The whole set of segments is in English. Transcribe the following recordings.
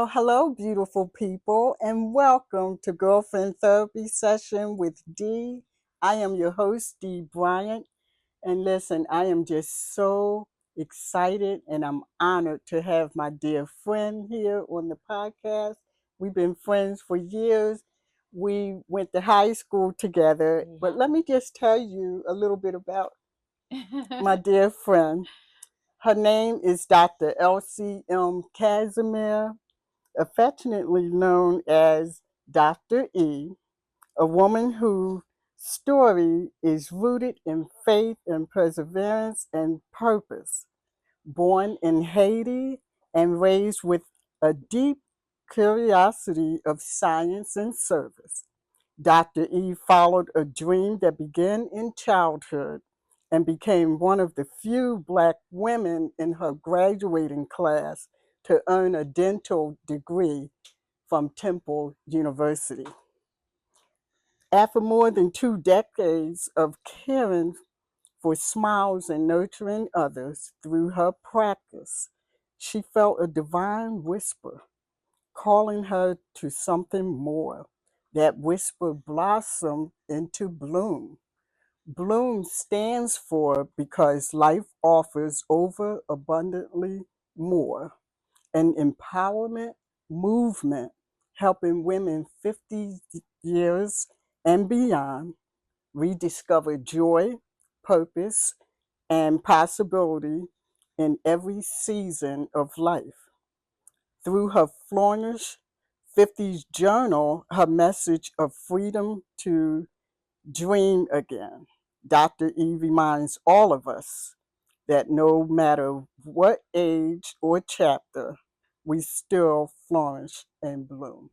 Hello, beautiful people, and welcome to Girlfriend Therapy Session with Dee. I am your host, Dee Bryant, and listen, I am just so excited and I'm honored to have my dear friend here on the podcast. We've been friends for years. We went to high school together, but let me just tell you a little bit about my dear friend. Her name is Dr. Elsie Casimir, affectionately known as Dr. E, a woman whose story is rooted in faith and perseverance and purpose. Born in Haiti and raised with a deep curiosity of science and service, Dr. E followed a dream that began in childhood and became one of the few Black women in her graduating class to earn a dental degree from Temple University. After more than 2 decades of caring for smiles and nurturing others through her practice, she felt a divine whisper calling her to something more. That whisper blossomed into bloom. Bloom stands for because life offers over abundantly more, an empowerment movement helping women 50 years and beyond rediscover joy, purpose, and possibility in every season of life. Through her Flourish 50s journal, her message of freedom to dream again, Dr. E reminds all of us that no matter what age or chapter, we still flourish and bloom.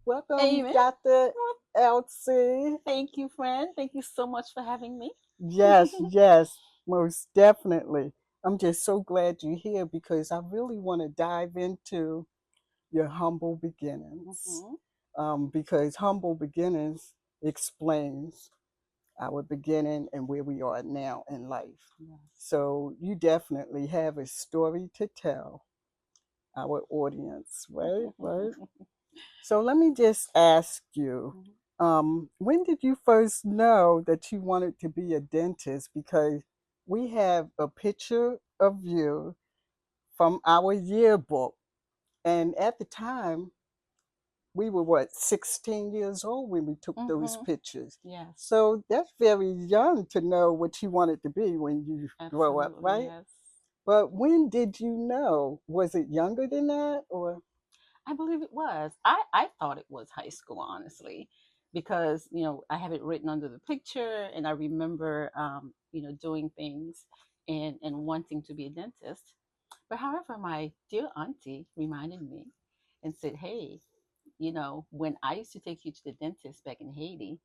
Welcome, Amen. Dr. Well, Elsie. thank you, friend. Thank you so much for having me. Yes, yes, most definitely. I'm just so glad you're here because I really want to dive into your humble beginnings. hmm Because humble beginnings explains our beginning and where we are now in life. Yes. So you definitely have a story to tell our audience, right? Right. So let me just ask you, when did you first know that you wanted to be a dentist? Because we have a picture of you from our yearbook, and at the time, we were what, 16 years old when we took those hmm pictures. Yes, So that's very young to know what you wanted to be when you grow up, absolutely. right? Yes. But when did you know? Was it younger than that or? I believe it was. I thought it was high school, honestly, because, I have it written under the picture and I remember, doing things and wanting to be a dentist. But however, my dear auntie reminded me and said, hey, when I used to take you to the dentist back in Haiti,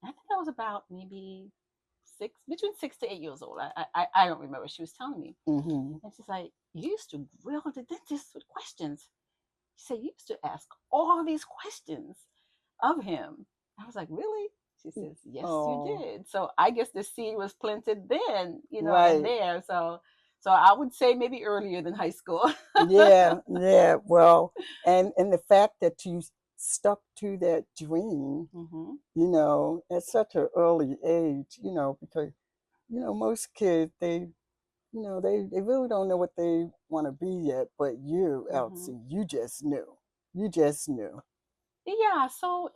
and I think I was about maybe between 6 to 8 years old. I don't remember. She was telling me, Mm-hmm. and she's like, "You used to grill the dentist with questions." She said, "You used to ask all these questions of him." I was like, "Really?" She says, "Yes, you Oh, did." So I guess the seed was planted then, and right. there. So I would say maybe earlier than high school. Yeah, yeah. Well, and the fact that you stuck to that dream, hmm at such an early age, because most kids they really don't know what they want to be yet. But you, hmm Elsie, you just knew. You just knew. Yeah. So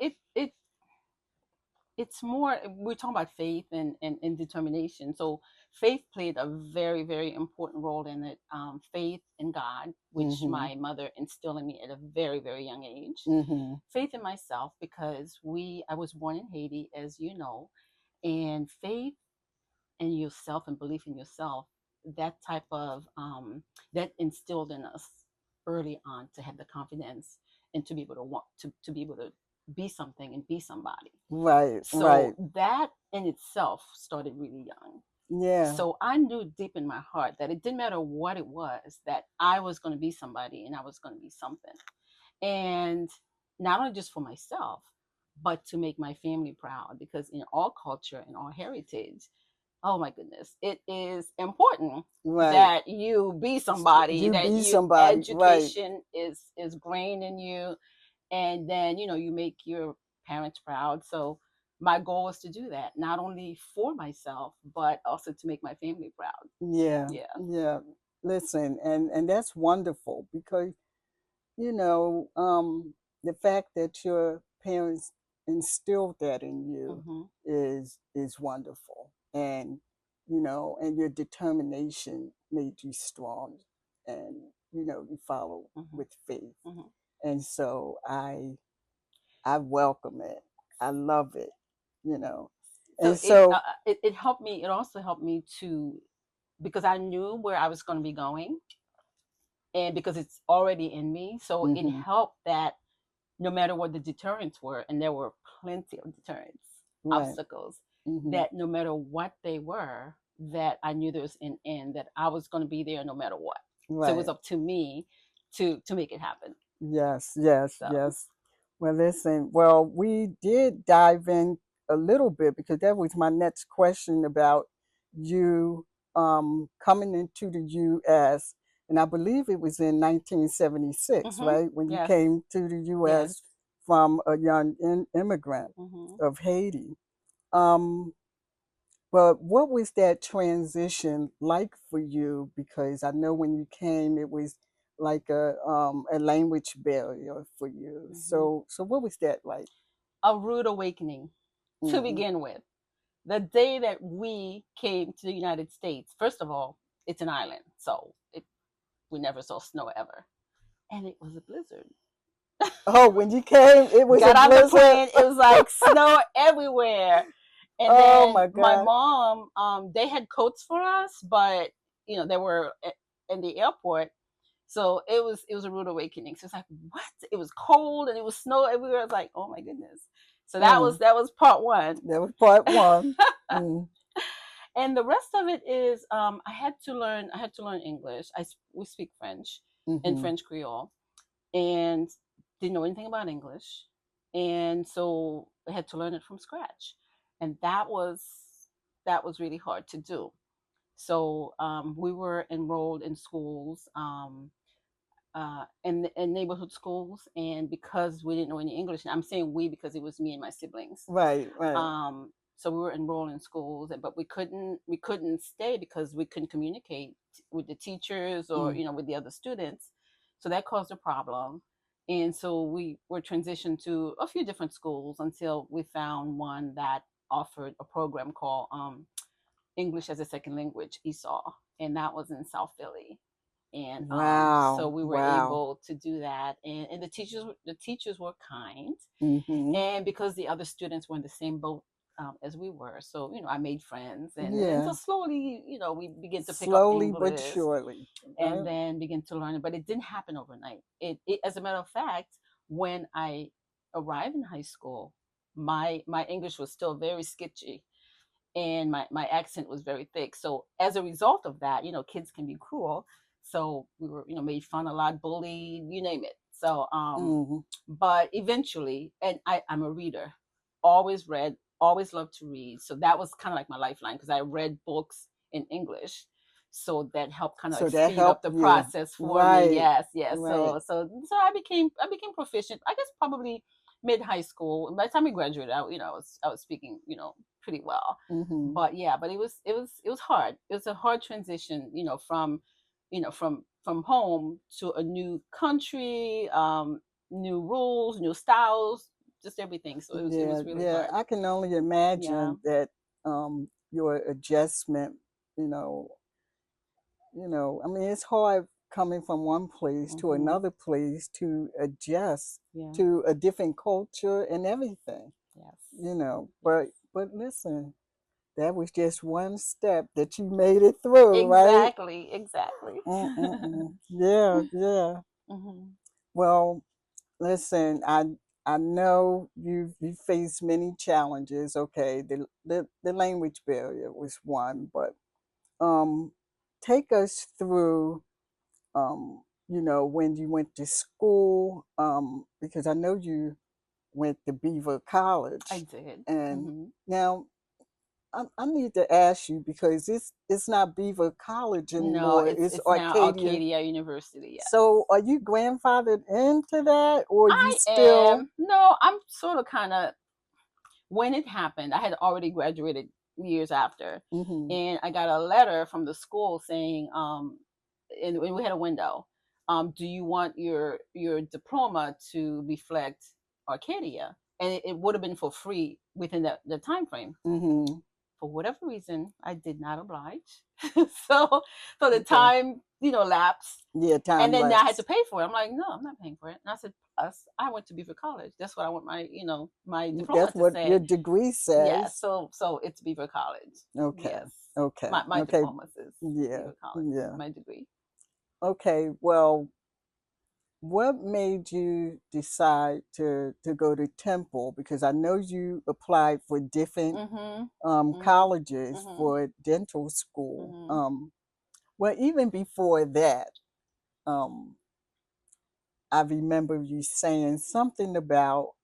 it's more, we're talking about faith and determination. So faith played a very, very important role in it. Faith in God, which Mm-hmm. my mother instilled in me at a very, very young age. Mm-hmm. Faith in myself, because I was born in Haiti, as you know, and faith in yourself and belief in yourself, that type of that instilled in us early on to have the confidence and to be able to want to be able to be something and be somebody. Right, So right. that in itself started really young. Yeah. So I knew deep in my heart that it didn't matter what it was, that I was going to be somebody and I was going to be something. And not only just for myself, but to make my family proud, because in our culture and our heritage, Oh my goodness, it is important Right. that you be somebody, You that be you somebody. Right. education is grained in you, and then you make your parents proud. So my goal is to do that, not only for myself but also to make my family proud. Yeah. Yeah. Yeah. Listen, and that's wonderful because you know, the fact that your parents instilled that in you Hmm. is wonderful, and and your determination made you strong, and you follow Hmm. with faith, Hmm. and so I welcome it. I love it, you know, So and so it helped me. It also helped me to, because I knew where I was going to be going, and because it's already in me. So it hmm helped that no matter what the deterrents were, and there were plenty of deterrents, right, obstacles, hmm that no matter what they were, that I knew there was an end, that I was going to be there no matter what. So it was right. up to me to make it happen. Yes, yes, So. yes. Well, listen, well, we did dive in a little bit because that was my next question about you coming into the US. And I believe it was in 1976, Hmm. right? When you Yes. came to the Yes. US from a young immigrant Hmm. of Haiti. Um, but what was that transition like for you? Because I know when you came, it was like a language barrier for you. Hmm. So what was that like? A rude awakening to Hmm. begin with. The day that we came to the United States, first of all, it's an island, so we never saw snow ever, and it was a blizzard. Oh, when you came, it was a Got off the blizzard. plane, it was like snow everywhere. And Oh then my my God. mom, they had coats for us, but they were in the airport. So it was a rude awakening. So it's like, what? It was cold and it was snow everywhere. I was like, oh my goodness. So that was Mm, that was part one. that was part one. Mm, And the rest of it is, I had to learn English. We speak French and mm-hmm. French Creole, and didn't know anything about English, and so I had to learn it from scratch, and that was really hard to do. So we were enrolled in schools, in neighborhood schools, and because we didn't know any English, and I'm saying we because it was me and my siblings. Right, right. So we were enrolled in schools, but we couldn't stay because we couldn't communicate with the teachers, or Mm, with the other students. So that caused a problem, and so we were transitioned to a few different schools until we found one that offered a program called English as a Second Language, ESOL, and that was in South Philly. And so wow, we were wow. able to do that, and the teachers were kind, Mm-hmm. and because the other students were in the same boat as we were, so I made friends, and so Yeah, slowly, we begin to pick up slowly but English, surely, and right? then begin to learn it. But it didn't happen overnight. As a matter of fact, when I arrived in high school, my English was still very sketchy, and my accent was very thick. So as a result of that, kids can be cruel. So we were, made fun a lot, bullied, you name it. So Mm-hmm. but eventually, and I'm a reader, always read, always loved to read. So that was kind of like my lifeline, because I read books in English. So that helped kind of So like that speed up helped the you, process for me. right? Yes, yes. Right. So I became proficient. I guess probably mid high school. By the time we graduated, I was speaking, pretty well. Mm-hmm. But yeah, but it was hard. It was a hard transition, from home to a new country, new rules, new styles, just everything. So it Yeah, was really yeah. hard. I can only Yeah. imagine that your adjustment, I mean, it's hard coming from one place to Mhm. another place to adjust Yeah. to a different culture and everything, Yes. But Yes. listen, that was just one step that you made it through, right? Exactly. Exactly. Mm-mm-mm. Yeah, yeah. Mhm. Well, listen, I know you faced many challenges. Okay, the language barrier was one, but um, take us through when you went to school, because I know you went to Beaver I College, did. and Mhm. now I need to ask you because it's not Beaver College No, anymore. It's it's now Arcadia. Arcadia University. Yes. So, are you grandfathered into that, or you I still? am. No, I'm sort of kind of, when it happened, I had already graduated years after, Mm-hmm. and I got a letter from the school saying, and we had a window. Do you want your diploma to reflect Arcadia? And it would have been for free within the time frame. Mm-hmm. For whatever reason, I did not oblige. so so the Okay. time, lapsed, Yeah, and time then I had to lapse. pay for it. I'm like, no, I'm not paying for it. And I said, plus, I went to Beaver College. That's what I want my diploma That's to what your say. degree Yeah, says. so it's Beaver College. Okay. Yes. Okay. My Okay. diploma says Yeah. Beaver College, Yeah. my degree. Okay. Well, what made you decide to go to Temple? Because I know you applied for different Mhm. Mhm. colleges Mhm. for dental school. Mhm. Well, even before that, um, I remember you saying something about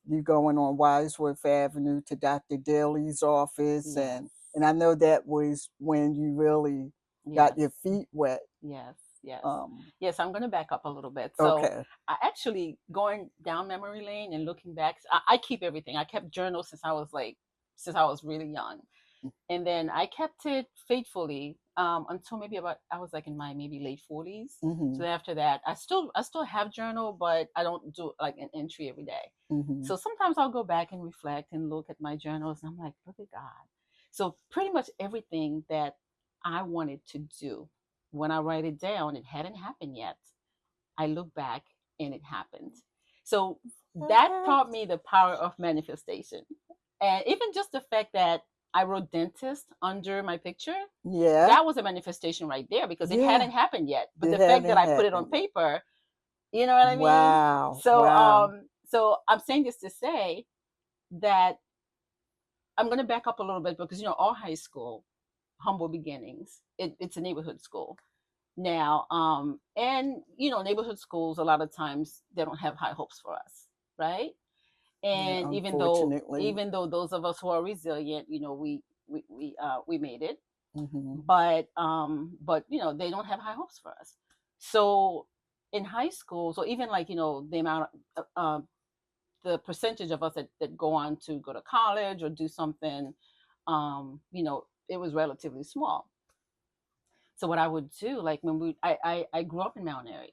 you going on Wadsworth Avenue to Dr. Daly's office, Yes. and I know that was when you really got Yes. your feet wet. Yes. Yes. Um, Yes, I'm going to back up a little bit. So, okay. I actually, going down memory lane and looking back, I keep everything. I kept journals since I was really young. And then I kept it faithfully until maybe about, I was like in my maybe late 40s. Mm-hmm. So after that, I still have journal, but I don't do like an entry every day. Mm-hmm. So sometimes I'll go back and reflect and look at my journals, and I'm like, look at God. So pretty much everything that I wanted to do, when I write it down, it hadn't happened yet. I look back and it happened. So that taught me the power of manifestation. And even just the fact that I wrote dentist under my picture, Yeah. that was a manifestation right there because it Yeah. hadn't happened yet. But It the fact that hadn't I put it on happened yet. paper, you know what I mean? Wow. So Wow. so I'm saying this to say that I'm gonna back up a little bit because all high school, humble beginnings. It's a neighborhood school. Now, and neighborhood schools a lot of times they don't have high hopes for us, right? Yeah, And unfortunately. even though those of us who are resilient, we made it, Mm-hmm. but they don't have high hopes for us. So in high school, so even like the amount of the percentage of us that go on to go to college or do something, it was relatively small. So what I would do, like when I grew up in Mount Airy,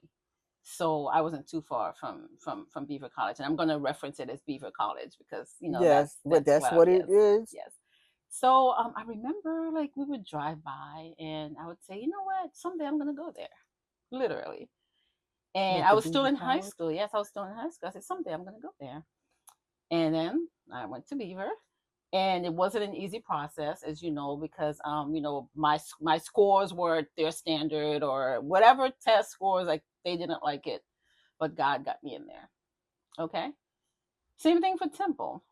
so I wasn't too far from Beaver College, and I'm going to reference it as Beaver College because Yes, but that's that's what. what it Yes, is. yes. So I remember like we would drive by, and I would say, you know what, someday I'm going to go there, literally. And What, I the was still Beaver in high College? school. Yes, I was still in high school. I said someday I'm going to go there, and then I went to Beaver, and it wasn't an easy process, as you know, because my scores weren't their standard or whatever test scores, like they didn't like it, but God got me in there. Okay, same thing for Temple.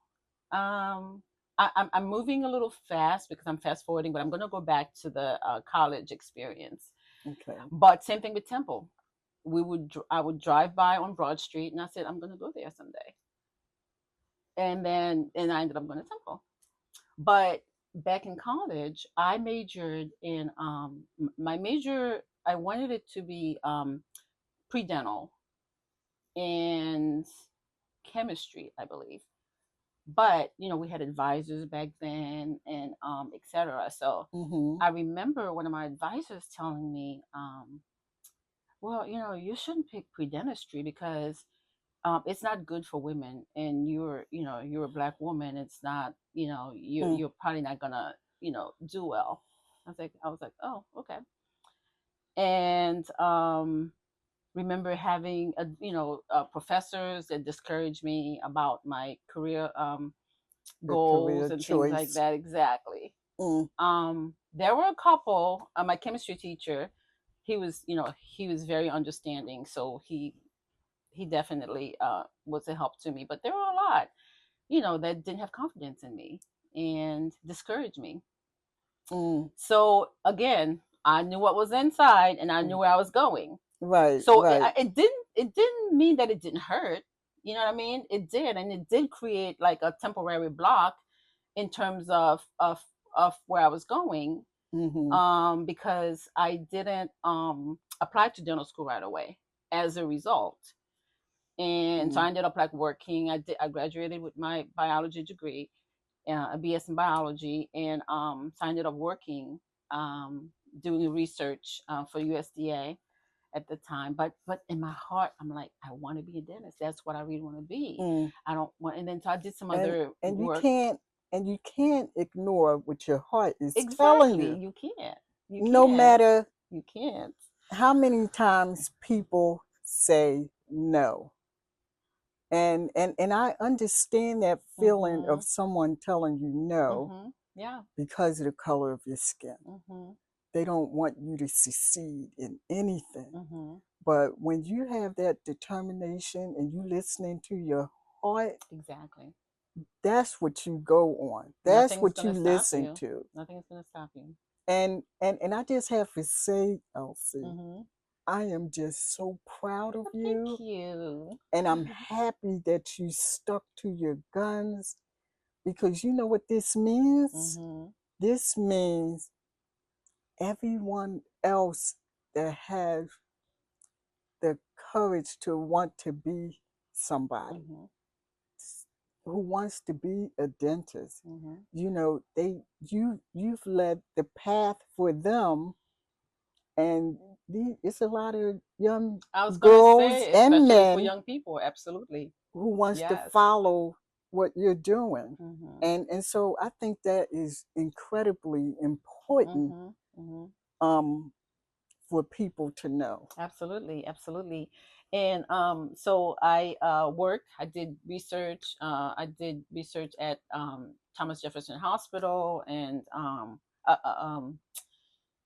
Um, I'm moving a little fast because I'm fast forwarding, but I'm going to go back to the college experience. Okay. But same thing with Temple. I would drive by on Broad Street, and I said I'm going to go there someday, and I ended up going to Temple. But back in college, I majored in my major. I wanted it to be pre-dental and chemistry, I believe. But we had advisors back then, and etc. So Mm-hmm. I remember one of my advisors telling me, well, you shouldn't pick pre-dentistry because it's not good for women, and you're a black woman. It's not, Mm. you're probably not gonna do well. I was like, oh, okay. And remember having professors that discouraged me about my career The goals career and things like choice. that. Exactly. Mm. There were a couple. My chemistry teacher, he was very understanding, so he definitely was a help to me. But there were a lot, that didn't have confidence in me and discouraged me. Mm. So again, I knew what was inside and I knew Mm. where I was going. Right, So right. it didn't mean that it didn't hurt. You know what I mean? It did, and it did create like a temporary block in terms of where I was going, Mm-hmm. because I didn't apply to dental school right away as a result. And so Mm-hmm. I ended up like working. I graduated with my biology degree, a BS in biology, and so I ended up working, um, doing research for USDA at the time. But in my heart, I'm like, I want to be a dentist. That's what I really want to be. Mm. I don't want. And then so I did some and other and you work. can't and you can't ignore what your heart is telling Exactly, you, you can't. You no can't. matter You can't. how many times people say no. And I understand that feeling of Mhm. someone telling you no Mhm. Yeah. because of the color of your skin. Mhm. They don't want you to succeed in anything. Mhm. But when you have that determination and you listening to your heart, Exactly. that's what you go on. That's Nothing's what you gonna stop listen you. to. Nothing's gonna stop you. And I just have to say, Elsie, Mhm. I am just so proud of Well, thank you. you. And I'm happy that you stuck to your guns, because you know what this means? Mhm. This means everyone else that has the courage to want to be somebody Mhm. who wants to be a dentist, Mhm. you know, you've led the path for them. And it's a lot of young I was gonna girls say, and especially for men young people, absolutely. who wants to Yes. follow what you're doing. Mhm. And so I think that is incredibly important, Mhm. Mhm. um, for people to know. Absolutely, absolutely. And so I worked. I did research. I did research at Thomas Jefferson Hospital and uh, uh, um,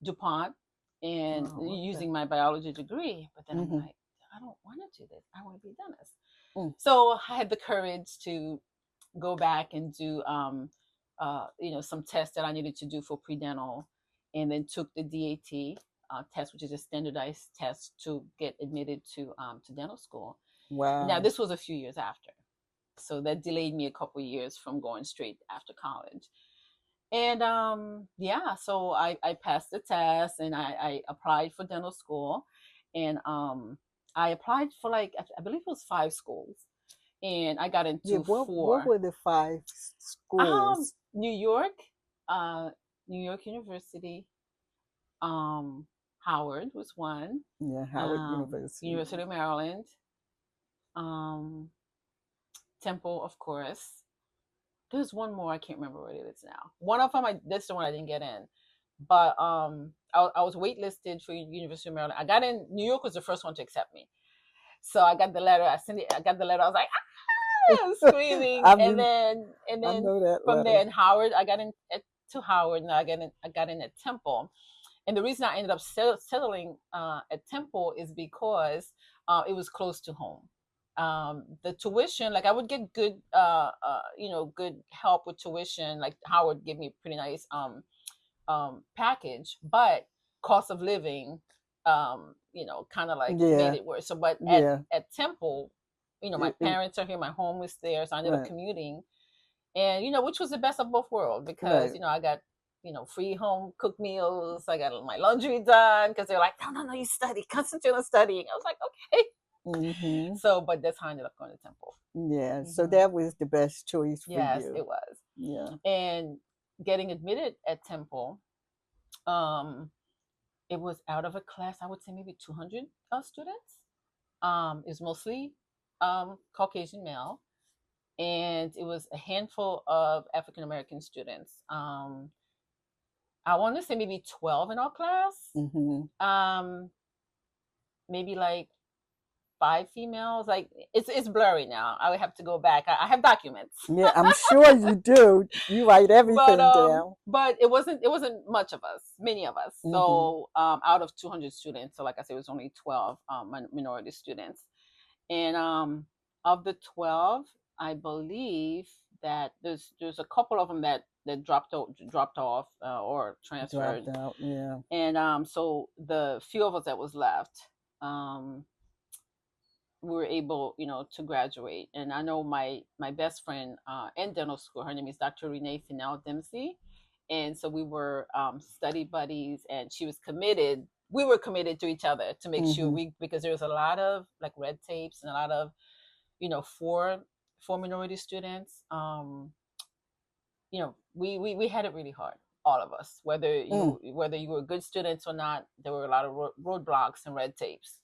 DuPont, and Oh, okay. using my biology degree. But then I'm Mm-hmm. like, I don't want to do this. I want to be a dentist. Mm. So I had the courage to go back and do some tests that I needed to do for pre-dental, and then took the DAT test, which is a standardized test to get admitted to dental school. Now Wow. this was a few years after, so that delayed me a couple years from going straight after college. And yeah, so I passed the test, and I applied for dental school, and I applied for like I believe it was 5 schools, and I got Yeah, into what 4. were the five schools? New York, uh, New York University, um, Howard was one, Yeah, Howard University. University of Maryland, um, Temple, of course. There's one more I can't remember what it is now. One of them, that's the one I didn't get in, but I was waitlisted for University of Maryland. I got in. New York was the first one to accept me, so I got the letter. I sent it. I got the letter. I was like, I'm screaming, I and mean, I then know that from there letter. in Howard, I got in to Howard, and I got in at Temple. And the reason I ended up settling at Temple is because it was close to home. The tuition, like I would get good, good help with tuition. Like Howard gave me a pretty nice package, but cost of living, kind of like made Yeah, it worse. So, but yeah. at Temple, my It parents are here, my home was there, so I ended up right, commuting, and which was the best of both worlds because right. I got free home cooked meals. I got my laundry done because they're like, no, no, no, you study, concentrate on studying. I was like, okay. Mm-hmm. So, but that's how I ended up going to Temple. Yeah, so Hmm. that was the best choice for Yes, you. it was. Yeah. And getting admitted at Temple, um, it was out of a class, I would say maybe 200 students. It was mostly Caucasian male, and it was a handful of African American students. I want to say maybe 12 in our class. Mm-hmm. Um, Maybe like 5 females. Like it's blurry now. I would have to go back. I have documents. Yeah, I'm sure you do. You write but everything um down. but it wasn't much of us, many of us. Mm-hmm. So out of 200 students, so like I said, it was only 12 minority students. And of the 12, I believe that there's a couple of them that dropped off or transferred. Dropped out. Yeah. And so the few of us that was left, um we were able, to graduate. And I know my best friend in dental school, her name is Dr. Renee Finel Dempsey, and so we were study buddies, and she was committed. We were committed to each other to make sure Mm-hmm. we, because there was a lot of like red tapes and a lot of, for minority students. We had it really hard, all of us, Mm. whether you were good students or not. There were a lot of roadblocks and red tapes,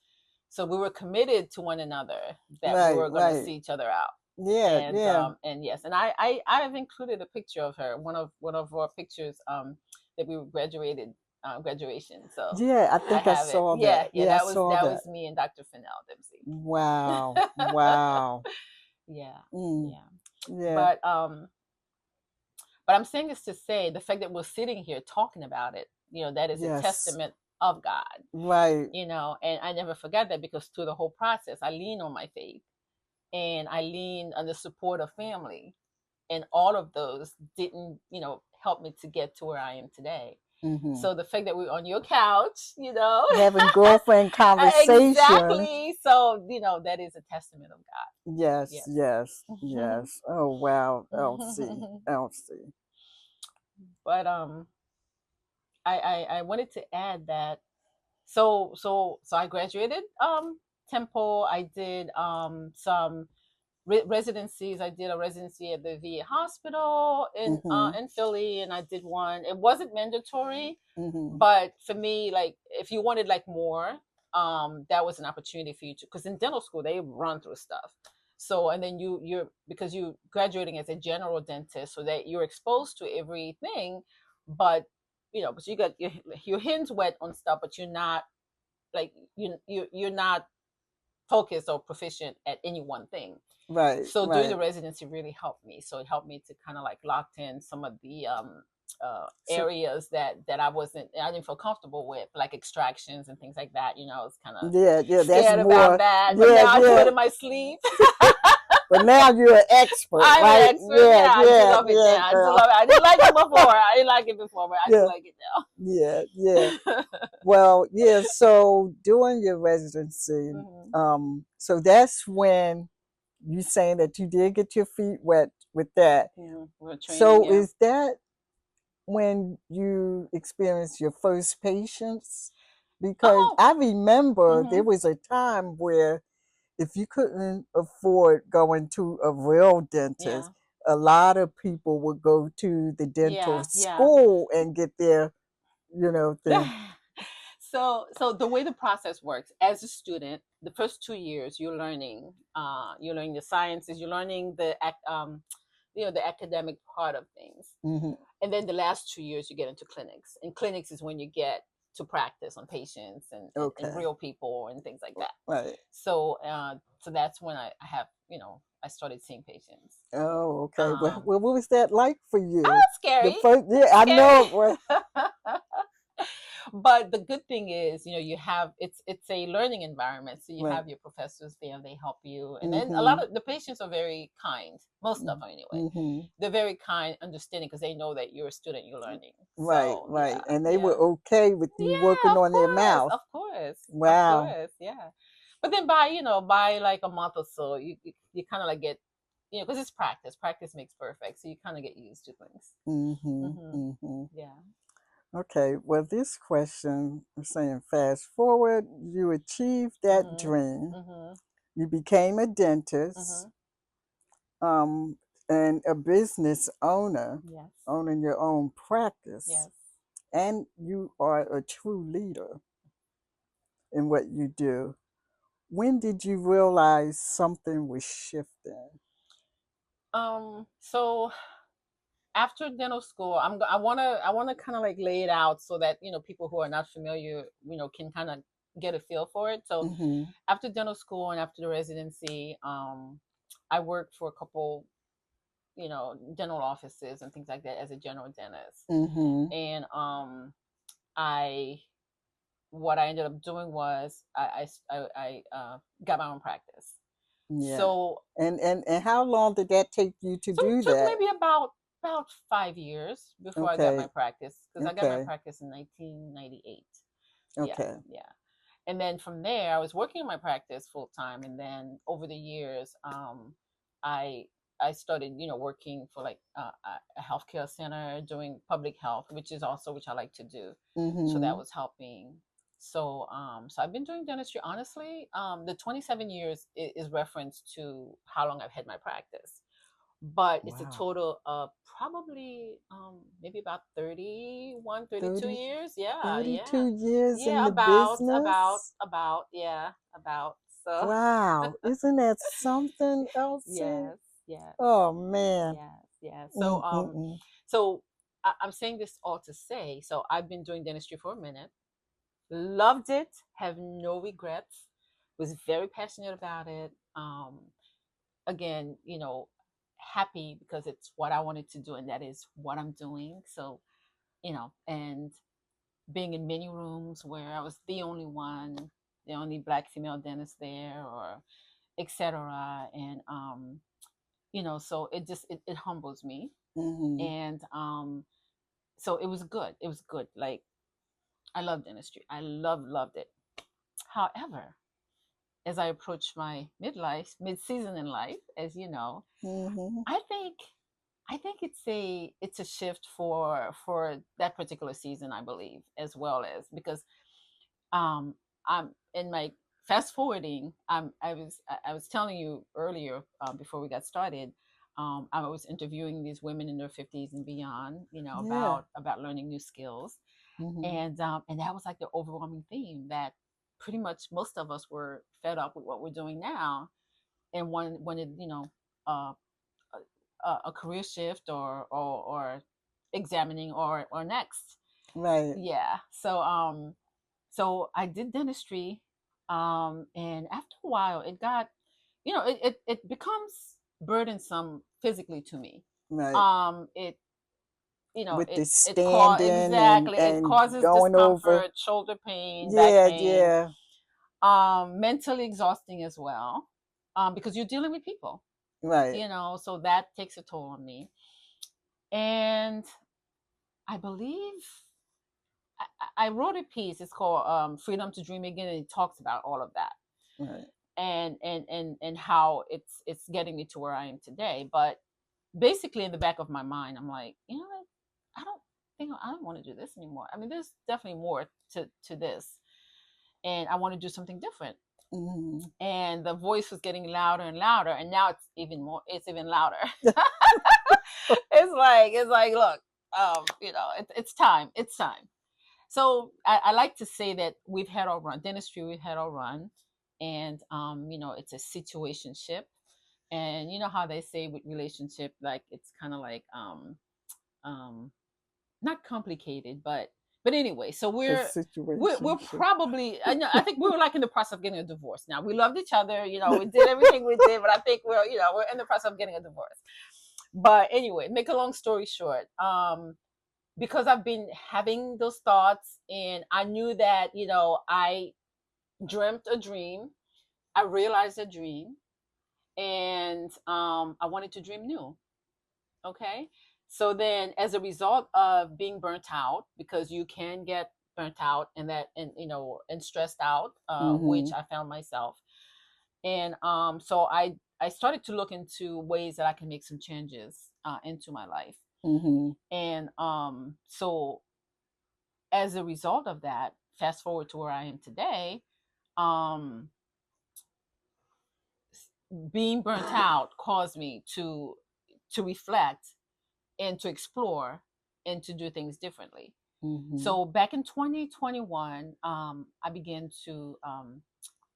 so we were committed to one another that we Right, were going to right. see each other out. Yeah, and yeah. and yes, and I've included a picture of her, one of our pictures, that we graduated, graduation. So Yeah, I I think I have it. saw Yeah, that. yeah, Yeah, I that was saw that that. was me and Dr. Fennell Dempsey. Wow. Wow. Yeah, Mm. yeah. Yeah. But I'm saying this to say the fact that we're sitting here talking about it, that is a Yes. testament of God. Right. And I never forgot that, because through the whole process I leaned on my faith, and I leaned on the support of family, and all of those didn't, help me to get to where I am today. Mm-hmm. So the fact that we're on your couch, Having girlfriend conversations. exactly. So, that is a testament of God. Yes, Yes. yes, yes. Oh wow, Elsie, Elsie. But I wanted to add that. So I graduated Temple. I did some residencies. I did a residency at the VA hospital Mm-hmm. in Philly, and I did one. It wasn't mandatory, Mm-hmm. but for me, like, if you wanted like more, that was an opportunity for you to, because in dental school they run through stuff. So, and then you're, because you graduating as a general dentist, so that you're exposed to everything, but but you got your hands wet on stuff, but you're not like you're not focused or proficient at any one thing. Right, So doing the right. residency really helped me. So it helped me to kind of like lock in some of the So areas I didn't feel comfortable with, like extractions and things like that. I was kind of yeah, yeah. That's scared about more. that, but Yeah, now I do yeah. it in my sleep. But now you're an expert, I'm an right? expert. Yeah, Yeah, I do yeah, love it yeah, now. I do girl. love it. I didn't like it before. I didn't like it before, but I do Yeah, like it yeah, yeah. now. Well, yeah. So doing your residency, Hmm. so that's when you saying that you did get your feet wet with that. We're training, So yeah. is that when you experienced your first patients? Because Oh. I remember there Hmm. was a time where if you couldn't afford going to a real Yeah. dentist, a lot of people would go to the dental Yeah. Yeah. school and get their, thing. So the way the process works, as a student, the first 2 years you're learning the sciences, you're learning the academic part of things. Hmm. And then the last 2 years you get into clinics, and clinics is when you get to practice on patients and Okay. real people and things like that. Right. So that's when I have, I started seeing patients. Oh, okay. Well, um what was that like for you? it's The scary. first, yeah, It's I know scary. it was. But the good thing is, you have, it's a learning environment, so you Right. have your professors there, they help you, and then a Mm-hmm. lot of the patients are very kind, most of them anyway. Mm-hmm. They're very kind, understanding, because they know that you're a student, you're learning. Right, So yeah, right. And they were yeah, okay with you yeah, working of on their course, mouth. of course, of Wow. course, yeah. But then by like a month or so, you kind of like get, because it's practice makes perfect, so you kind of get used to things. Mm-hmm. Hmm. Mm-hmm. Yeah. Okay, well, this question, I'm saying fast forward, you achieved that Hmm. dream. Hmm. You became a dentist, Hmm. um, and a business owner, Yes. owning your own practice. Yes. And you are a true leader in what you do. When did you realize something was shifting? So after dental school, I wanna kind of like lay it out so that people who are not familiar, can kind of get a feel for it. So Mm-hmm. after dental school and after the residency, I worked for a couple, dental offices and things like that as a general dentist. Mm-hmm. And I what I ended up doing was I got my own practice. Yeah. So And how long did that take you to So it do took that? maybe about 5 years before I got my Okay. practice, because I got my Okay. practice in 1998. Yeah, Okay. yeah. And then from there, I was working in my practice full time. And then over the years, I I started, working for like a healthcare center doing public health, which is also which I like to do. So that Mm-hmm. was helping. So I've been doing dentistry. Honestly, the 27 years is reference to how long I've had my practice, but it's a Wow. total of probably maybe about 31, 32 30, years. Yeah, yeah. 32 years in Yeah, the business. yeah, about. So Wow. Isn't that something, Elsie? yes, yes, Oh, man. yes, yes. Mm-mm-mm. So I'm saying this all to say, so I've been doing dentistry for a minute, loved it, have no regrets, was very passionate about it. Again, happy because it's what I wanted to do, and that is what I'm doing. So, and being in many rooms where I was the only one, the only black female dentist there, or etc. And so it humbles me. Mm-hmm. And so it was good. It was good. Like, I love dentistry. I loved it. However, as I approach my mid season in life, as you know, Mm-hmm. I think it's a shift for that particular season, I believe, as well as because um I'm in my fast forwarding. I was telling you earlier, before we got started. I was interviewing these women in their 50s and beyond, Yeah. about learning new skills, Mm-hmm. and that was like the overwhelming theme, that pretty much most of us were fed up with what we're doing now, and wanted, uh, a career shift, or examining, or next. Right. Yeah. So I did dentistry, and after a while it got, it becomes burdensome physically to me. Right. It With the it cause standing and exactly, it and causes going over. discomfort, shoulder pain, back Yeah, pain, yeah. mentally exhausting as well, because you're dealing with people, Right. so that takes a toll on me. And I believe I wrote a piece. It's called "Freedom to Dream Again," and it talks about all of that, Right. and how it's getting me to where I am today. But basically, in the back of my mind, I'm like, what? I don't I don't want to do this anymore. I mean, there's definitely more to this, and I want to do something different. Mm-hmm. And the voice was getting louder and louder, and now it's even more. It's even louder. It's like, look, it's time. It's time. So I like to say that we've had our run, dentistry, we've had our run, and it's a situationship. And you know how they say with relationship, like it's kind of like um not complicated, but anyway. So A we're situationship. probably, I think we were like in the process of getting a divorce. Now we loved each other, we did everything we did, but I think we're in the process of getting a divorce. But anyway, make a long story short, because I've been having those thoughts, and I knew that, I dreamt a dream, I realized a dream, and I wanted to dream new. Okay. So then, as a result of being burnt out, because you can get burnt out and stressed out, Mm-hmm. which I found myself. And so I started to look into ways that I can make some changes into my life. Mm-hmm. And so as a result of that, fast forward to where I am today, um, being burnt out caused me to reflect and to explore and to do things differently. Mm-hmm. So back in 2021, I began to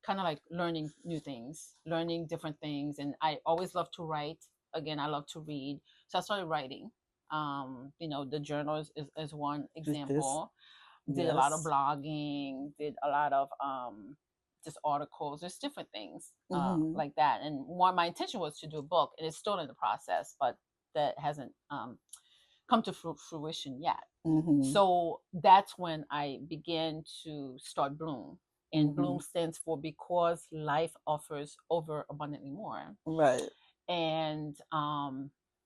kind of like learning new things, learning different things, and I always love to write. Again, I love to read, so I started writing. The journals is one This. example. Did a lot of Yes. blogging, did a lot of just articles, there's different things Mm-hmm. like that. And one, my intention was to do a book, and it's still in the process, but that hasn't come to fruition yet. Mm-hmm. So that's when I began to start Bloom. And Mm-hmm. Bloom stands for Because Life Offers Over Abundantly More. Right. And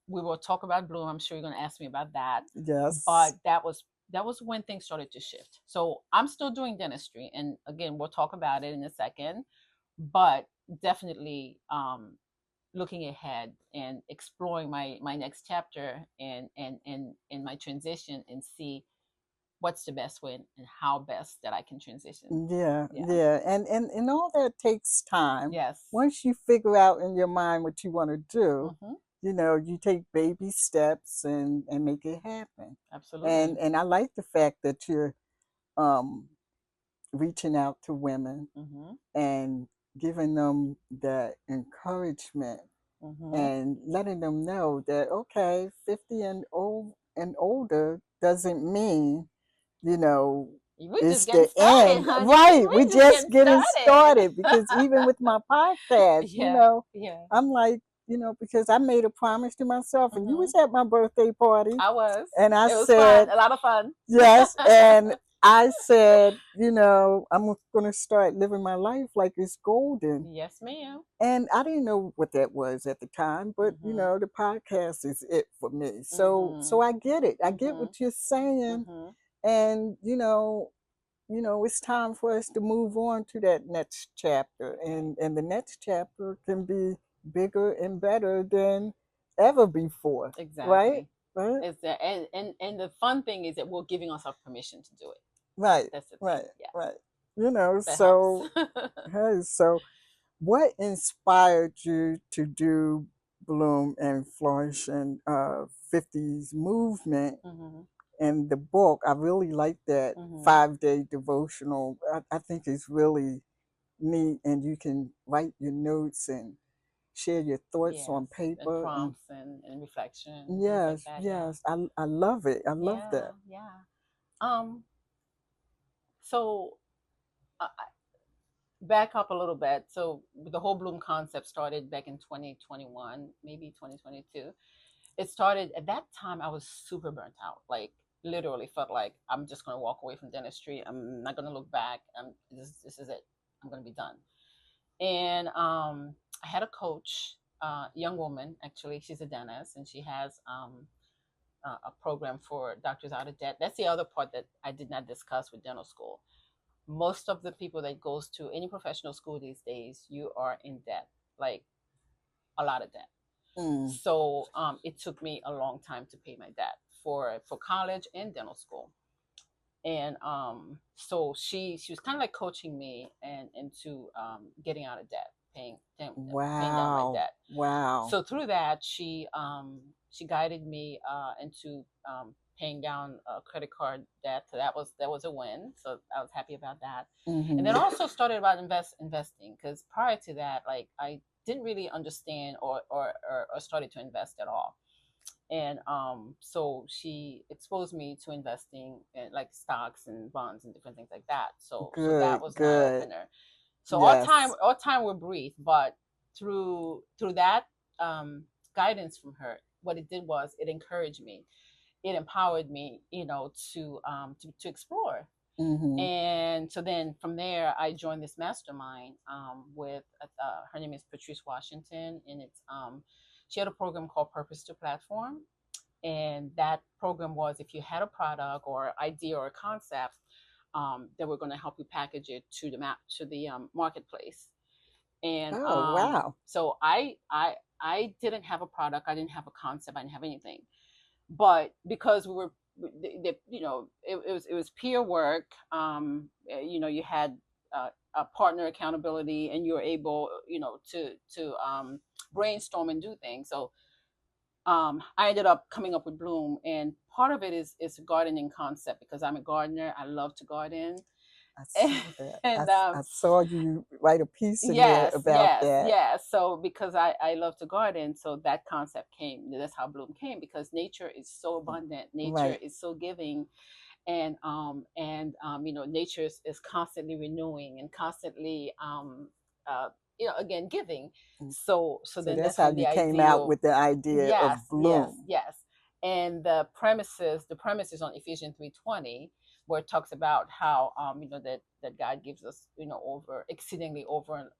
we will talk about Bloom. I'm sure you're going to ask me about that. Yes. But that was that was when things started to shift. So I'm still doing dentistry, and again, we'll talk about it in a second. But definitely looking ahead and exploring my next chapter and my transition, and see what's the best way and how best that I can transition. Yeah, Yeah. yeah. And all that takes time. Yes. Once you figure out in your mind what you want to do, Mm-hmm. you take baby steps and make it happen. Absolutely. And I like the fact that you're um reaching out to women Mm-hmm. and giving them that encouragement Mm-hmm. and letting them know that okay, 50 and older doesn't mean, you know, We're just it's getting the started, end. honey. Right. We're We're just just getting getting started. started because even with my podcast, Yeah. Yeah. I'm like, because I made a promise to myself and you Mm-hmm. was at my birthday party I was. and I It was fun. said, A lot of fun. yes, and I said, I'm going to start living my life like it's golden. Yes, ma'am. And I didn't know what that was at the time, but Mm-hmm. the podcast is it for me. So Mm-hmm. I get it. I get Mm-hmm. what you're saying, Mm-hmm. and it's time for us to move on to that next chapter, Right. and the next chapter can be bigger and better than ever before. Right? Exactly. Right? Is that and the fun thing is that we're giving ourselves permission to do it. Right. That's the thing. Right. Yeah. Right. That helps. So hey, so what inspired you to do Bloom and Flourishing 50s movement? Mm-hmm. And the book, I really like that Mm-hmm. 5-day devotional. I think it's really neat, and you can write your notes and share your thoughts Yes. on And paper. And prompts and reflection and things like yes, that. Yeah. yes, I love it. I love Yeah. that. Yeah. Um. So back up a little bit. So the whole Bloom concept started back in 2021, maybe 2022. It started at that time. I was super burnt out, like literally felt like I'm just going to walk away from dentistry. I'm not going to look back. This is it. I'm going to be done. And I had a coach, young woman, actually. She's a dentist, and she has a program for doctors out of debt. That's the other part that I did not discuss with dental school. Most of the people that goes to any professional school these days, you are in debt, like a lot of debt. Mm. So it took me a long time to pay my debt for college and dental school. And so she was kind of like coaching me and into getting out of debt, paying down my Wow. debt. Wow. So through that, she guided me into paying down credit card debt. So that was a win. So I was happy about that. And Mm-hmm. then also started about investing, because prior to that, like I didn't really understand or started to invest at all. And so she exposed me to investing in like stocks and bonds and different things like that. So that Good, was an eye good. opener. So Yes. our time were brief, but through that um, guidance from her, what it did was it encouraged me, it empowered me, to explore. Mm-hmm. And so then from there, I joined this mastermind with her name is Patrice Washington, and she had a program called Purpose to Platform. And that program was, if you had a product or idea or a concept, that we're going to help you package it to the marketplace. And Oh, wow. so I didn't have a product, I didn't have a concept, I didn't have anything. But because we were, it was peer work. You had a partner accountability, and you were able, to brainstorm and do things. So I ended up coming up with Bloom, and part of it is a gardening concept, because I'm a gardener. I love to garden, I saw that. and I saw you write a piece in there yes, about yes, that. yes. So because I love to garden, so that concept came. That's how Bloom came, because nature is so abundant. Nature Right. is so giving, and nature is constantly renewing and constantly uh, again giving. Mm. So So then that's that's how when you the came out ideal. with the idea Yes, of yes, Bloom. yes. And the premise is on Ephesians 3:20, where it talks about how that God gives us, over exceedingly over,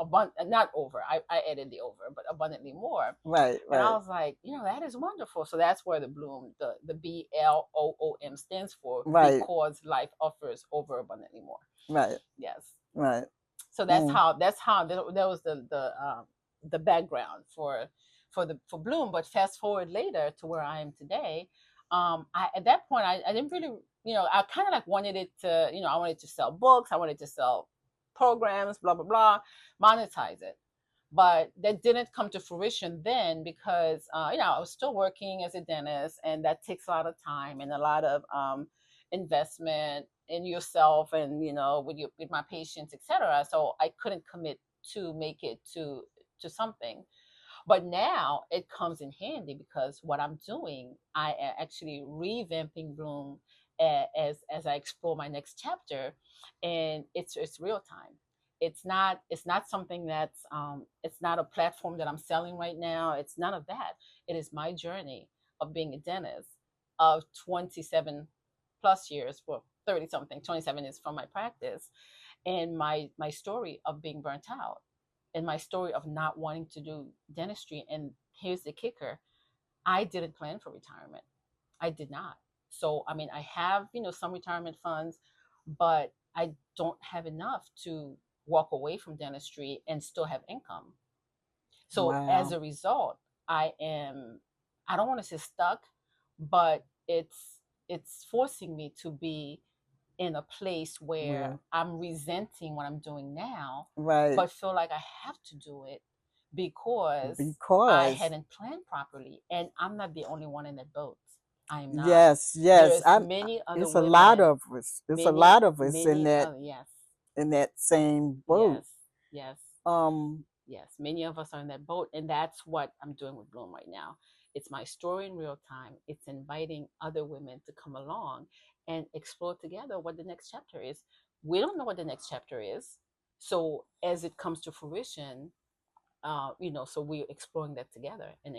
abundant, not over, I added the over, but abundantly more. Right, And I right, was like, that is wonderful. So that's where the bloom, the BLOOM stands for, right, because life offers over abundantly more. right, Yes. right. So that's Mm, how that was the background for Bloom. But fast forward later to where I am today. At that point, I didn't really, I kind of like wanted it to, I wanted to sell books, I wanted to sell programs, blah blah blah, monetize it. But that didn't come to fruition then, because I was still working as a dentist, and that takes a lot of time and a lot of investment in yourself, and with my patients, etc. So I couldn't commit to make it to something. But now it comes in handy, because what I'm doing, I am actually revamping Bloom, as I explore my next chapter, and it's real time. It's not something that's it's not a platform that I'm selling right now. It's none of that. It is my journey of being a dentist of 27 plus years, for 30 something. 27 is from my practice, and my story of being burnt out, and my story of not wanting to do dentistry. And here's the kicker: I didn't plan for retirement. I did not. So, I mean, I have, some retirement funds, but I don't have enough to walk away from dentistry and still have income. So, as wow. a result, I don't want to say stuck, but it's forcing me to be in a place where Well, I'm resenting what I'm doing now, right. but feel like I have to do it because I Because hadn't planned properly. And I'm not the only one in that boat. I am not. yes, yes. There's many other It's a lot women, of us. It's a lot of us many other, yes, in that same boat. yes, yes. Um, Yes, many of us are in that boat, and that's what I'm doing with Bloom right now. It's my story in real time. It's inviting other women to come along and explore together what the next chapter is. We don't know what the next chapter is, so as it comes to fruition, so we're exploring that together and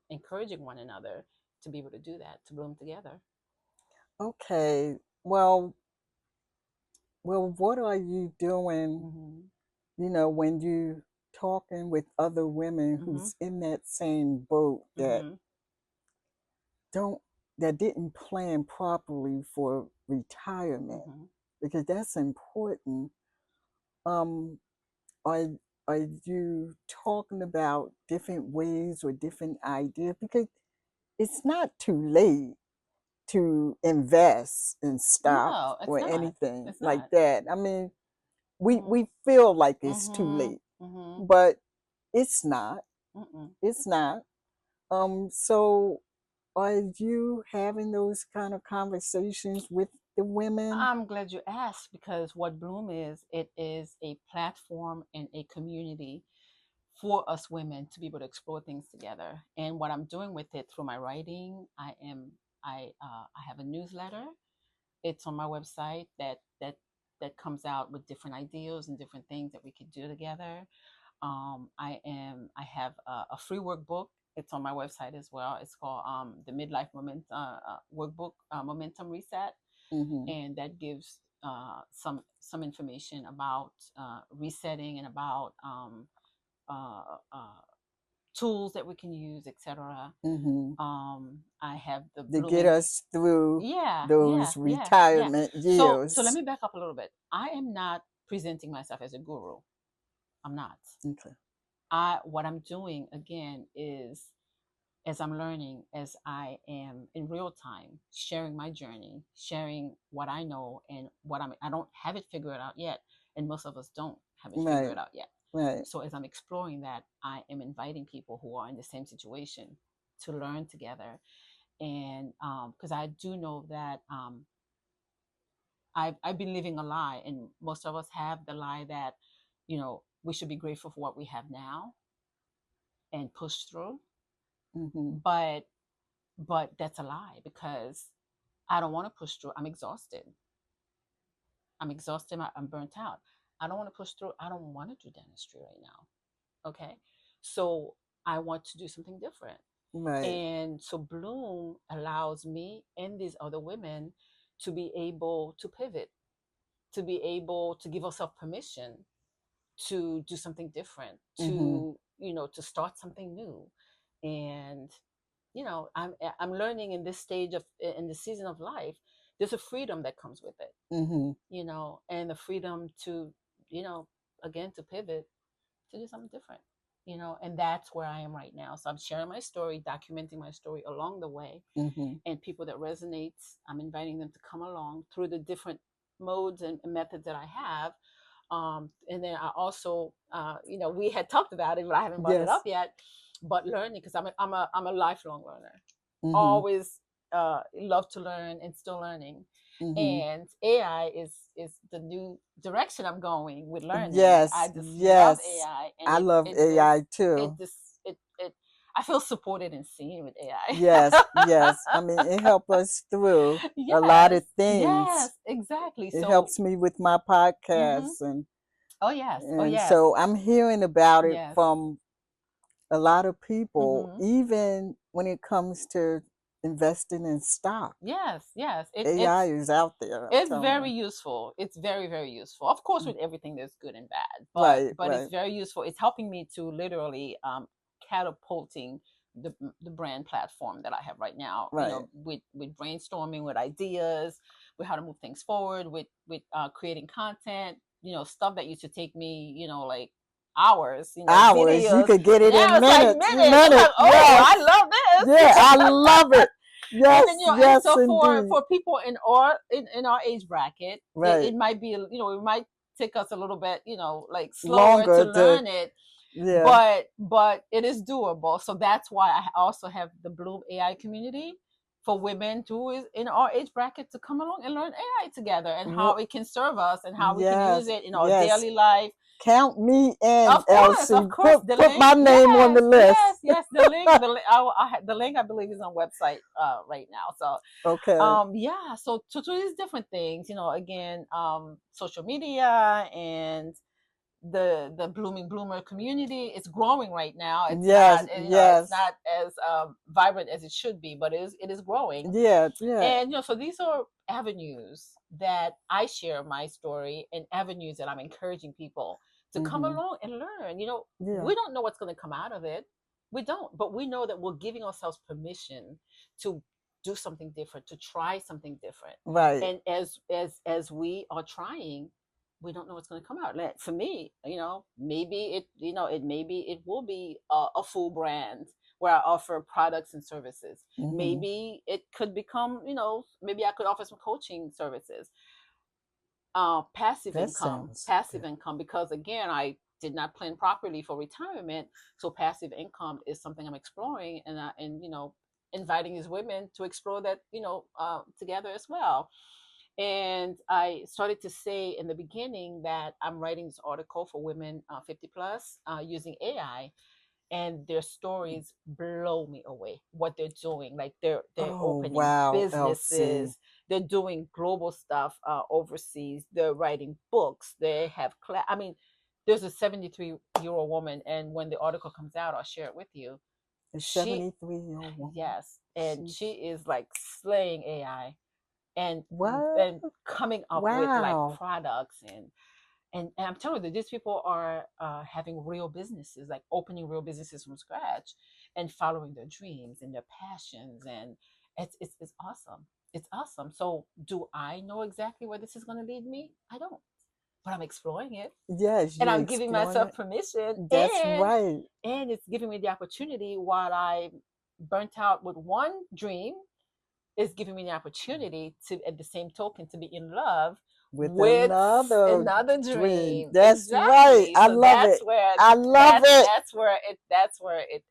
encouraging one another to be able to do that, to bloom together. okay. Well, what are you doing, Mm-hmm. when you talking with other women Mm-hmm. who's in that same boat Mm-hmm. don't that didn't plan properly for retirement, Mm-hmm. because that's important. Um, are are you talking about different ways or different ideas? Because it's not too late to invest in stocks No, it's or not. anything It's like not. that. I mean, Mm-hmm. we feel like it's too Mm-hmm. late, Mm-hmm. but it's not. Mm-mm. It's not. So are you having those kind of conversations with the women? I'm glad you asked, because what Bloom is, it is a platform and a community for us women to be able to explore things together. And what I'm doing with it through my writing, I have a newsletter. It's on my website that comes out with different ideas and different things that we could do together. I have a free workbook. It's on my website as well. It's called the Midlife Moment Workbook, Momentum Reset, Mm-hmm. and that gives some information about resetting, and about uh, uh, tools that we can use, etc. Mm-hmm. I have the To get blooming. us through Yeah, yeah, those yeah, yeah. retirement So let years. me back up a little bit. I am not presenting myself as a guru. I'm not. Okay. What I'm doing again is, as I'm learning, as I am in real time sharing my journey, sharing what I know and what I don't have it figured out yet, and most of us don't have it Right. figured out yet. Right. So as I'm exploring that, I am inviting people who are in the same situation to learn together, and because I do know that I've been living a lie, and most of us have the lie that we should be grateful for what we have now and push through, Mm-hmm. but that's a lie, because I don't want to push through. I'm exhausted. I'm exhausted. I'm burnt out. I don't want to push through. I don't want to do dentistry right now. Okay. So I want to do something different. Right. And so Bloom allows me and these other women to be able to pivot, to be able to give ourselves permission to do something different, Mhm. to, to start something new. And, I'm learning in this stage of, in the season of life, there's a freedom that comes with it, Mhm. and the freedom to, you know, again, to pivot, to do something different, and that's where I am right now. So I'm sharing my story, documenting my story along the way, Mhm. and people that resonates, I'm inviting them to come along through the different modes and methods that I have. And then I also, we had talked about it, but I haven't brought it up Yes. yet. But learning, because I'm a lifelong learner, Mhm. always love to learn and still learning. Mhm. And AI is the new direction I'm going with learning. I Yes. just love Yes. AI, and I it love it just AI it too. just it I feel supported and seen with Yes. AI. Yes. I mean, it helps us through a lot Yes, of things. yes, exactly. It So, helps me with my mhm. podcasts, Oh yes, oh and yes, so I'm hearing about it yes. from a lot of people, Hmm. even when it comes to investing in stock. Yes, yes. AI is out there, I'm It's telling very you. useful. It's very, very useful. Of course, with everything, there's good and bad, but Right, it's right, very useful. It's helping me to literally catapulting the brand platform that I have right now. right. With brainstorming, with ideas, with how to move things forward, with creating content. Stuff that used to take me, like hours. Hours, you Videos. could get it Now in it's like minutes. minutes. I'm like, Minutes, oh, I yes. love Yeah, this. I love it. And Yes, then, and yes, so for indeed. people in our age bracket, it Right. might be, it might take us a little bit, like slower to Longer to, learn it, yeah. but it is doable. So that's why I also have the Bloom AI community for women who is in our age bracket to come along and learn AI together, and how it can serve us, and how we can use Yes, it in our yes. daily life. Count me in, Of Elsie. course, the Put link. my name on the Yes, list. yes, yes. The link. The link, I believe, is on website right now. So Okay. yeah, so to these different things, again, social media and the blooming bloomer community is growing right now. It's not, Yes, it's yes. not as vibrant as it should be, but it is growing. Yeah, yeah. And so these are avenues that I share my story, and avenues that I'm encouraging people to come Mm-hmm. along and learn. Yeah. We don't know what's going to come out of it. We don't, but we know that we're giving ourselves permission to do something different, to try something different. Right. And as we are trying, we don't know what's going to come out. Like, for me, maybe it will be a full brand where I offer products and services. Mm-hmm. Maybe it could become, maybe I could offer some coaching services. Passive That income, sounds passive good. income, because again, I did not plan properly for retirement. So passive income is something I'm exploring, and inviting these women to explore that, together as well. And I started to say in the beginning that I'm writing this article for women 50 plus, using AI, and their stories blow me away. What they're doing, like they're Oh, opening wow, Elsie. businesses, they're doing global stuff overseas, they're writing books, they have I mean, there's a 73-year-old woman, and when the article comes out, I'll share it with you. A She 73-year-old woman. Yes, and She's she is like slaying AI, and what? and coming up with like Wow. products, and I'm telling you, these people are having real businesses, like opening real businesses from scratch, and following their dreams and their passions, and it's awesome. It's awesome. So, do I know exactly where this is going to lead me? I don't, but I'm exploring it, Yes, and you're I'm giving exploring myself it. permission, That's right. and it's giving me the opportunity, while I burnt out with one dream, is giving me the opportunity to, at the same token, to be in love With with another another dream. dream. That's right. Exactly. I So love it. I love it. that's where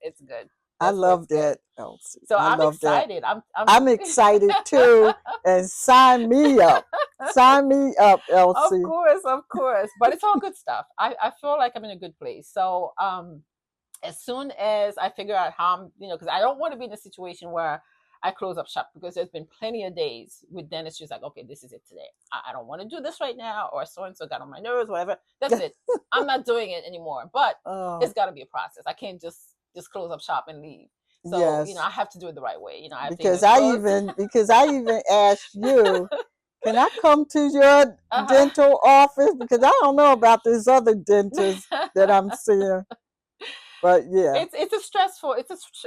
it's good. I That's where love it's good. that, Elsie. So I I'm love that. excited. I'm I'm excited too. And sign me up. Sign me up, Of Elsie. course, of course. But it's all good stuff. I feel like I'm in a good place. So as soon as I figure out how I'm, because I don't want to be in a situation where I close up shop, because there's been plenty of days with dentists just like, okay, this is it today. I don't want to do this right now, or so and so got on my nerves, whatever. That's it. I'm not doing it anymore. But it's Oh, got to be a process. I can't just close up shop and leave. So, Yes. I have to do it the right way. I have to Because even I close. even because I even asked you, can I come to your Uh-huh. dental office? Because I don't know about this other dentist that I'm seeing. But yeah. It's a stressful.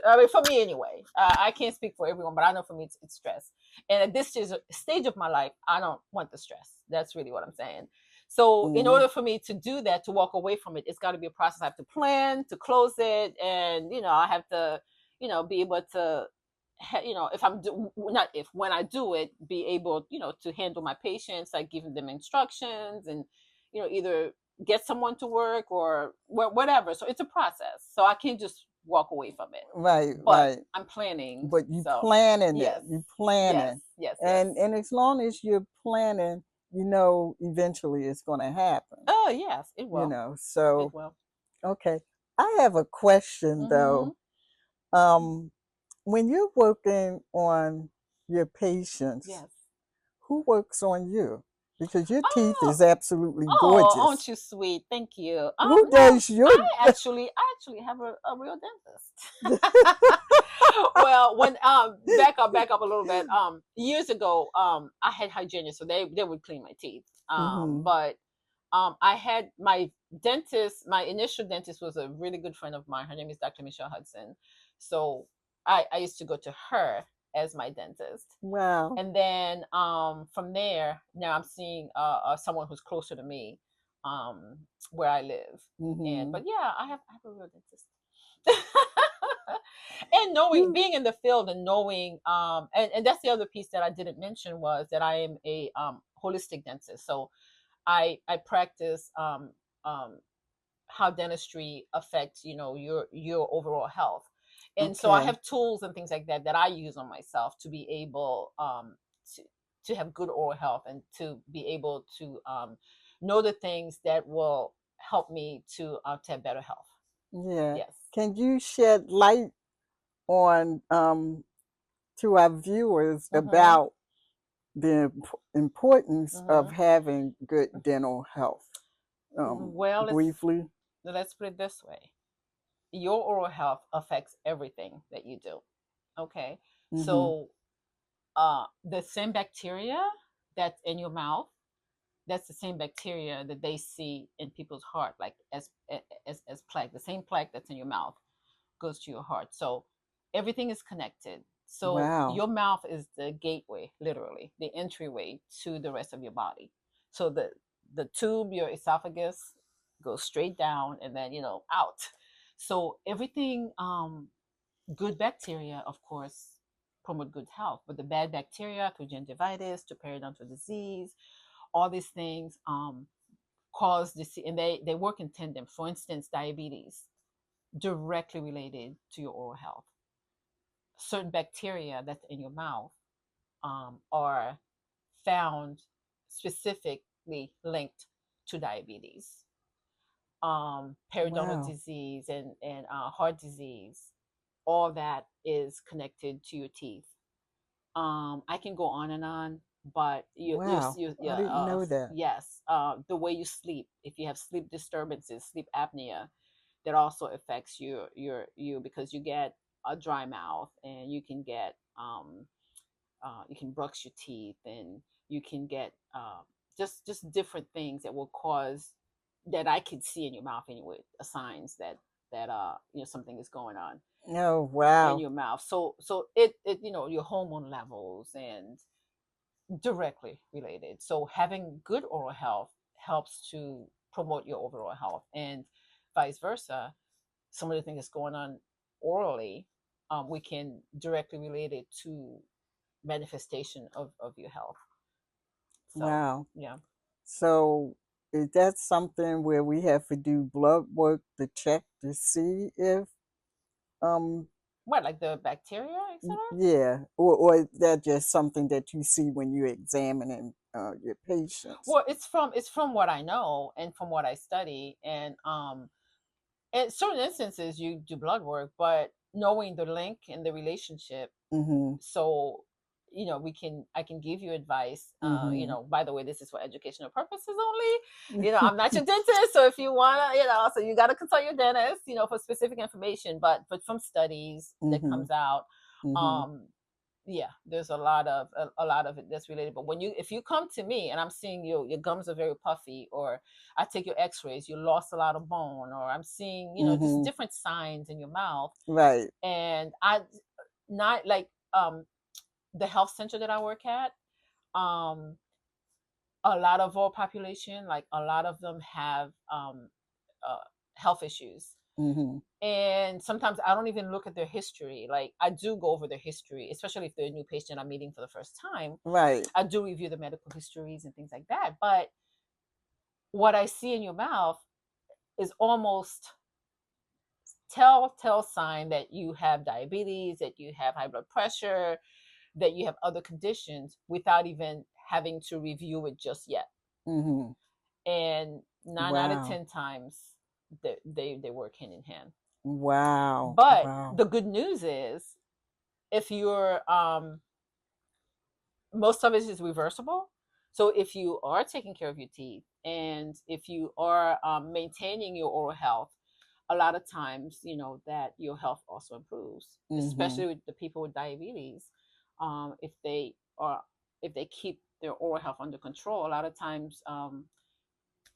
I mean, for me anyway. I can't speak for everyone, but I know for me it's stress. And at this stage of my life, I don't want the stress. That's really what I'm saying. So in Mm, order for me to do that, to walk away from it, it's got to be a process. I have to plan to close it, and I have to, be able to, if I'm not if when I do it, be able, to handle my patients, like giving them instructions, and either get someone to work or whatever. So it's a process. So I can't just walk away from it. right, But right. I'm planning. But you So planning it. yes, You yes, planning. yes, yes. And as long as you're planning, you know eventually it's gonna happen. Oh yes, it You will. know. It So will. okay. I have a question Mm-hmm. though. Um when you're working on your patients, Yes. who works on you? Because your teeth Oh, is absolutely oh, aren't gorgeous. you sweet? Thank you. Who No, does your I actually have a real dentist. Well, when back up a little bit. Years ago, I had hygienists, so they would clean my teeth. hmm But I had my dentist. My initial dentist was a really good friend of mine. Her name is Dr. Michelle Hudson. So I used to go to her as my dentist. Wow. And then from there, now I'm seeing someone who's closer to me, um, where I live. And hmm but yeah, I have a real dentist. And knowing, being in the field, and knowing, and that's the other piece that I didn't mention, was that I am a holistic dentist. So I practice um, how dentistry affects, your overall health. And so I Okay. have tools and things like that that I use on myself to be able to have good oral health, and to be able to know the things that will help me to have better health. Yeah. Yes. Can you shed light on to our viewers Mm-hmm. about the importance of Mm-hmm. having good dental health? Well, Briefly. let's put it this way: your oral health affects everything that you do. Okay, hmm so the same bacteria that's in your mouth, that's the same bacteria that they see in people's heart, like as plaque. The same plaque that's in your mouth goes to your heart. So everything is connected. So Wow. your mouth is the gateway, literally the entryway to the rest of your body. So the tube, your esophagus, goes straight down, and then out. So everything, good bacteria, of course, promote good health, but the bad bacteria, through gingivitis to periodontal disease, all these things cause this, and they work in tandem. For instance, diabetes, directly related to your oral health. Certain bacteria that's in your mouth are found specifically linked to diabetes, periodontal Wow. disease, and heart disease. All that is connected to your teeth. I can go on and on, but Wow. I yeah, didn't know that. yes, the way you sleep. If you have sleep disturbances, sleep apnea, that also affects you, because you get a dry mouth, and you can brush your teeth, and you can get just different things that will cause, that I could see in your mouth anyway, signs that something is going on Oh, in wow. your mouth. So it your hormone levels, and directly related. So having good oral health helps to promote your overall health, and vice versa. Some of the things that's going on orally, we can directly relate it to manifestation of your health. So Wow. yeah. So is that something where we have to do blood work to check to see if um What, like the bacteria, etc.? yeah, or is that just something that you see when you're examining your patients? Well, it's from what I know, and from what I study, and in certain instances you do blood work, but knowing the link and the relationship, Mm-hmm. so I can give you advice. Mm-hmm. By the way, this is for educational purposes only. I'm not your dentist, so if you want to, so you got to consult your dentist, for specific information. But from studies that Mm-hmm. comes out, Mm-hmm. um, yeah, there's a lot of it that's related. But if you come to me and I'm seeing your gums are very puffy, or I take your X-rays, you lost a lot of bone, or I'm seeing just Mm-hmm. different signs in your mouth, Right. and I not like the health center that I work at, um, a lot of our population, like a lot of them have uh, health issues. Mm-hmm. And sometimes I don't even look at their history. Like, I do go over their history, especially if they're a new patient I'm meeting for the first time. Right. I do review the medical histories and things like that. But what I see in your mouth is almost telltale sign that you have diabetes, that you have high blood pressure, that you have other conditions without even having to review it just yet. Mm-hmm. And 9 out of Wow. 10 times they work hand in hand. Wow. But Wow. the good news is, if you're most of it is reversible. So if you are taking care of your teeth, and if you are maintaining your oral health, a lot of times, that your health also improves, Mm-hmm. especially with the people with diabetes. If they are, if they keep their oral health under control, a lot of times,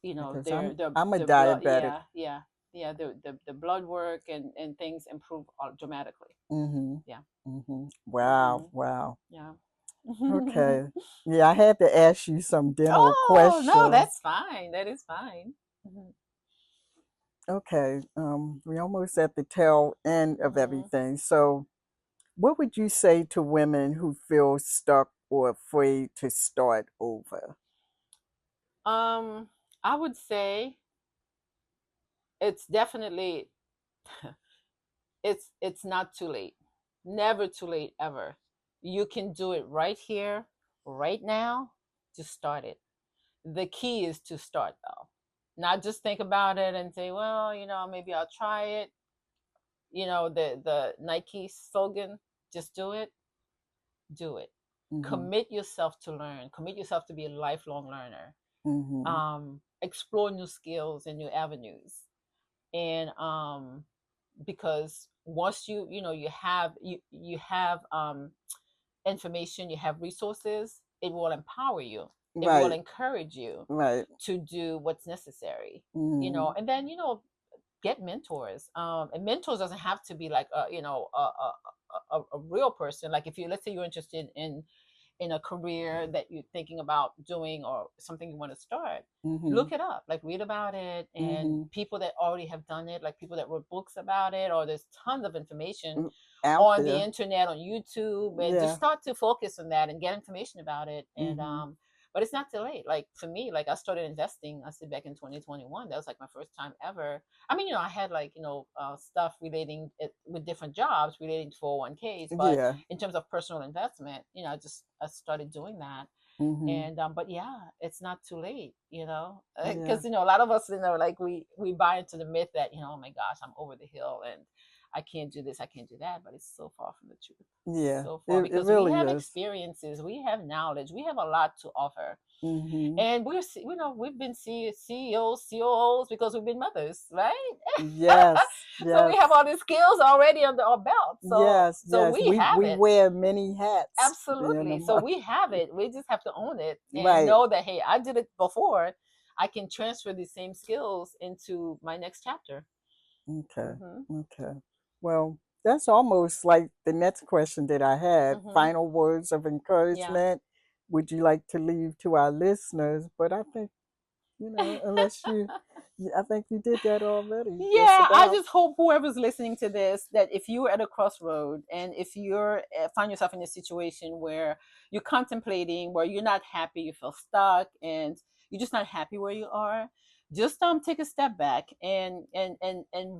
Because their I'm a their blood, diabetic. yeah, the blood work and things improve dramatically. Mm-hmm. Yeah. Mm-hmm. Wow. Hmm. Wow. Yeah. Okay. Yeah, I had to ask you some dental Oh no, questions. that's fine. That is fine. Hmm. Okay. We almost at the tail end of Hmm. everything. So, what would you say to women who feel stuck or afraid to start over? Um, I would say it's definitely it's not too late. Never too late ever. You can do it right here, right now. Just start it. The key is to start, though. Not just think about it and say, well, maybe I'll try it. The Nike slogan, just do it. Do it. Mm-hmm. Commit yourself to learn. Commit yourself to be a lifelong learner. Mm-hmm. Explore new skills and new avenues. And because once you have information, you have resources, it will empower you. It will Right. encourage you Right. to do what's necessary. Mm-hmm. And then get mentors. And mentors doesn't have to be like a real person. Like, if you, let's say you're interested in a career that you're thinking about doing, or something you want to start, Mm-hmm. look it up, like read about it, and Mm-hmm. people that already have done it, like people that wrote books about it, or there's tons of information Out on the there. internet, on YouTube, and just Yeah. start to focus on that and get information about it. And Mm-hmm. but it's not too late. Like, for me, like, I started investing, I said, back in 2021. That was like my first time ever. I mean, I had, like, stuff relating it with different jobs relating to 401ks, but Yeah. in terms of personal investment, I started doing that. Mm-hmm. And but yeah, it's not too late, Yeah. because a lot of us, like, we buy into the myth that, oh my gosh, I'm over the hill and I can't do this, I can't do that, but it's so far from the truth. Yeah. So far, It because we really have is. experiences, we have knowledge, we have a lot to offer. Mm-hmm. And we've been CEOs, COOs, because we've been mothers, right? Yes. So we Yes. have all these skills already under our belt. So Yes. so Yes. we We have we it. wear many hats being a Absolutely. So mother. we have it. We just have to own it and Right. know that, hey, I did it before. I can transfer these same skills into my next chapter. Okay. Hmm. Okay. Well, that's almost like the next question that I had. Hmm. Final words of Yeah. encouragement. Would you like to leave to our listeners? But I think, unless I think you did that already, just Yeah, I about. just hope whoever's listening to this, that if you're at a crossroad, and if you're find yourself in a situation where you're contemplating, where you're not happy, you feel stuck, and you're just not happy where you are, just take a step back and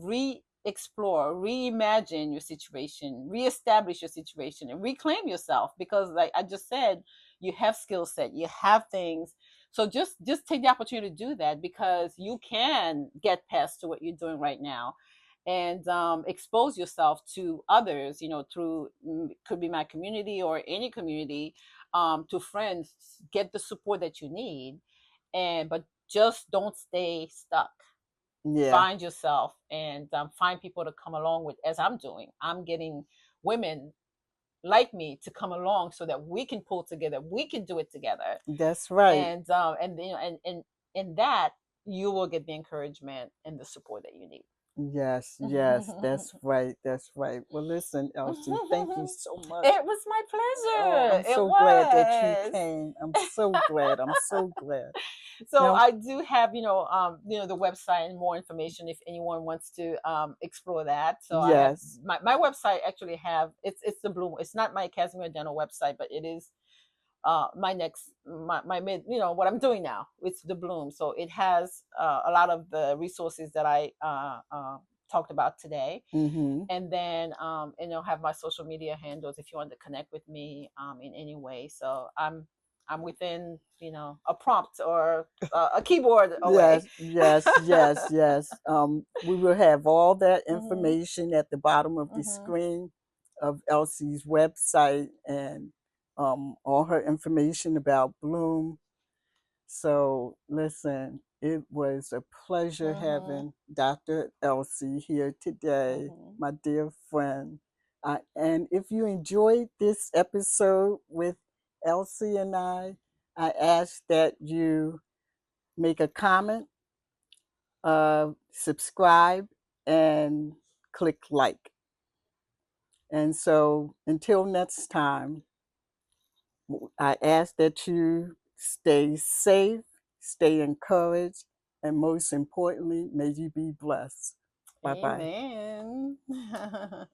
re-explore, reimagine your situation, reestablish your situation, and reclaim yourself. Because, like I just said, you have skill set, you have things. So just take the opportunity to do that, because you can get past to what you're doing right now. and expose yourself to others, through could be my community or any community, to friends. Get the support that you need, and but just don't stay stuck. Yeah. Find yourself, and find people to come along with, as I'm doing. I'm getting women like me to come along so that we can pull together, we can do it together. That's right. And and in that, you will get the encouragement and the support that you need. Yes, yes, that's right. That's right. Well, listen, Elsie, thank you so much. It was my Oh, pleasure. I'm It so glad that you was. came. I'm so glad. I'm so glad. So Now, I do have, the website and more information if anyone wants to explore that. So I have yes. my website actually have, it's the Bloom. It's not my Casimir Dental website, but it is my next my mid, what I'm doing now. It's the Bloom. So it has a lot of the resources that I talked about today. Mm-hmm. And then have my social media handles if you want to connect with me in any way. So I'm within, a prompt or a keyboard away. Yes, yes, yes, yes. We will have all that Mhm. information at the bottom of the Mhm. screen of Elsie's website and all her information about Bloom. So, listen, it was a pleasure Mhm. having Dr. Elsie here today, Mhm. my dear friend. And if you enjoyed this episode with Elsie and I ask that you make a comment, subscribe, and click like. And so, until next time, I ask that you stay safe, stay encouraged, and most importantly, may you be blessed. Bye bye. Amen.